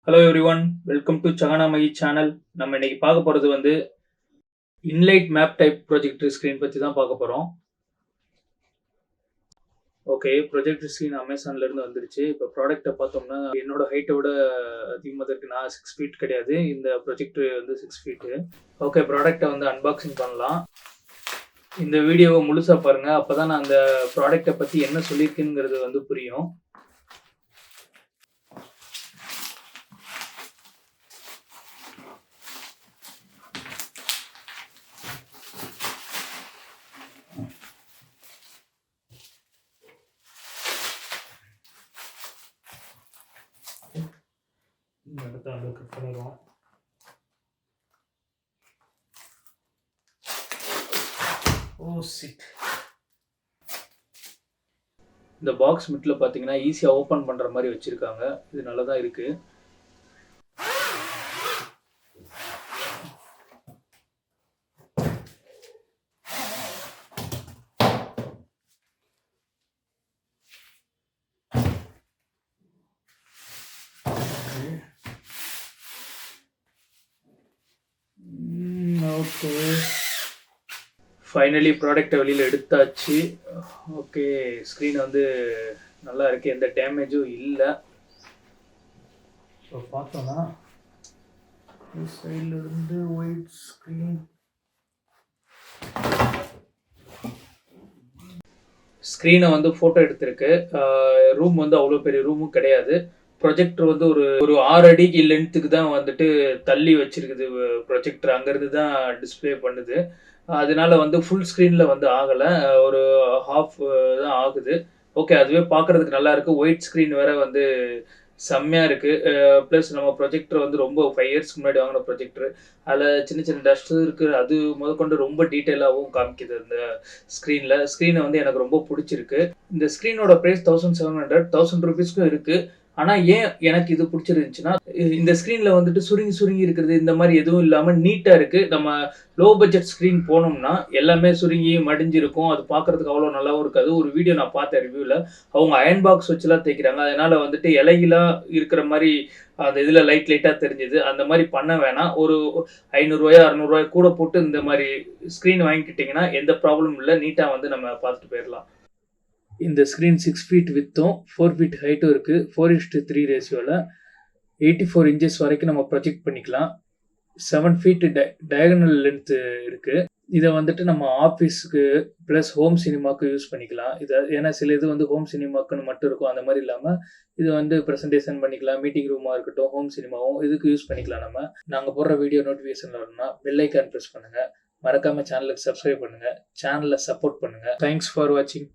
Hello everyone, welcome to Sahanamahi channel. நம்ம இன்னைக்கு பார்க்க போறது வந்து Inlight map type projector screen பத்தி தான் பார்க்க போறோம். ஓகே, projector screen அமேசான்ல இருந்து வந்துருச்சு. இப்போ ப்ராடக்ட்டை பார்த்தோம்னா என்னோட ஹைட்டை விட அதிகமாக இருக்கு. நான் 6 feet கிடையாது. இந்த ப்ரொஜெக்டர் வந்து 6 feet. ஓகே, ப்ராடக்ட்டை வந்து அன்பாக்சிங் பண்ணலாம். இந்த வீடியோவை முழுசா பாருங்க. அப்பதான் நான் அந்த ப்ராடக்ட்டை பத்தி என்ன சொல்லியிருக்கேங்கிறது வந்து புரியும். இந்த இடத்த வந்து கட் பண்ணிடுவோம். இந்த பாக்ஸ் மிட்டில் பார்த்தீங்கன்னா ஈஸியாக ஓப்பன் பண்ணுற மாதிரி வச்சுருக்காங்க. இது நல்லா தான் இருக்குது. ஓகே, ஃபைனலி ப்ராடக்டை வெளியில் எடுத்தாச்சு. ஓகே, ஸ்க்ரீன் வந்து நல்லா இருக்குது, எந்த டேமேஜும் இல்லை. ஸோ பார்த்தோன்னா சைடில் இருந்து ஒயிட் ஸ்க்ரீனை வந்து ஃபோட்டோ எடுத்திருக்கு. ரூம் வந்து அவ்வளோ பெரிய ரூமும் கிடையாது. ப்ரொஜெக்டர் வந்து ஒரு 6 அடிக்கு லென்த்துக்கு தான் வந்துட்டு தள்ளி வச்சிருக்குது. ப்ரொஜெக்டர் அங்கேருந்து தான் டிஸ்பிளே பண்ணுது. அதனால வந்து ஃபுல் ஸ்க்ரீனில் வந்து ஆகலை, ஒரு ஹாஃப் தான் ஆகுது. ஓகே, அதுவே பார்க்குறதுக்கு நல்லா இருக்குது. ஒயிட் ஸ்க்ரீன் வேற வந்து செம்மையாக இருக்குது. ப்ளஸ் நம்ம ப்ரொஜெக்டர் வந்து ரொம்ப 5 இயர்ஸ்க்கு முன்னாடி வாங்கின ப்ரொஜெக்டர். அதில் சின்ன சின்ன டஸ்ட்டும் இருக்குது. அது முதற்கொண்டு ரொம்ப டீட்டெயிலாகவும் காமிக்குது அந்த ஸ்க்ரீனை வந்து எனக்கு ரொம்ப பிடிச்சிருக்கு. இந்த ஸ்க்ரீனோட ப்ரைஸ் 1700, 1000 ருபீஸ்க்கும் இருக்குது. ஆனால் ஏன் எனக்கு இது பிடிச்சிருந்துச்சுன்னா, இந்த ஸ்க்ரீனில் வந்துட்டு சுருங்கி இருக்கிறது இந்த மாதிரி எதுவும் இல்லாமல் நீட்டாக இருக்குது. நம்ம லோ பட்ஜெட் ஸ்க்ரீன் போனோம்னா எல்லாமே சுருங்கி மடிஞ்சிருக்கும். அது பார்க்குறதுக்கு அவ்வளோ நல்லாவும் இருக்காது. ஒரு வீடியோ நான் பார்த்தேன் ரிவ்யூவில், அவங்க அயன் பாக்ஸ் வச்சுலாம் தைக்கிறாங்க. அதனால் வந்துட்டு இலைகளாக இருக்கிற மாதிரி அந்த இதில் லைட்டாக தெரிஞ்சுது. அந்த மாதிரி பண்ண வேணாம். ஒரு 500 600 கூட போட்டு இந்த மாதிரி ஸ்க்ரீன் வாங்கிக்கிட்டிங்கன்னா எந்த ப்ராப்ளமும் இல்லை. நீட்டாக வந்து நம்ம பார்த்துட்டு போயிடலாம். இந்த ஸ்க்ரீன் 6 feet வித்தும் 4 feet ஹைட்டும் இருக்குது. 4:3 ரேஷியோவில் 84 inches வரைக்கும் நம்ம ப்ரொஜெக்ட் பண்ணிக்கலாம். 7 feet டயகனல் லென்த்து இருக்குது. இதை வந்துட்டு நம்ம ஆஃபீஸுக்கு ப்ளஸ் ஹோம் சினிமாவுக்கு யூஸ் பண்ணிக்கலாம். ஏன்னா சில இது வந்து ஹோம் சினிமாக்குன்னு மட்டும் இருக்கும். அந்த மாதிரி இல்லாமல் இது வந்து ப்ரெசன்டேஷன் பண்ணிக்கலாம். மீட்டிங் ரூமாக இருக்கட்டும், ஹோம் சினிமாவும் இதுக்கு யூஸ் பண்ணிக்கலாம். நாங்கள் போடுற வீடியோ நோட்டிஃபிகேஷன் வரணும்னா பெல் ஐக்கான் ப்ரெஸ் பண்ணுங்கள். மறக்காமல் சேனலுக்கு சப்ஸ்கிரைப் பண்ணுங்கள். சேனலை சப்போர்ட் பண்ணுங்கள். தேங்க்ஸ் ஃபார் வாட்சிங்.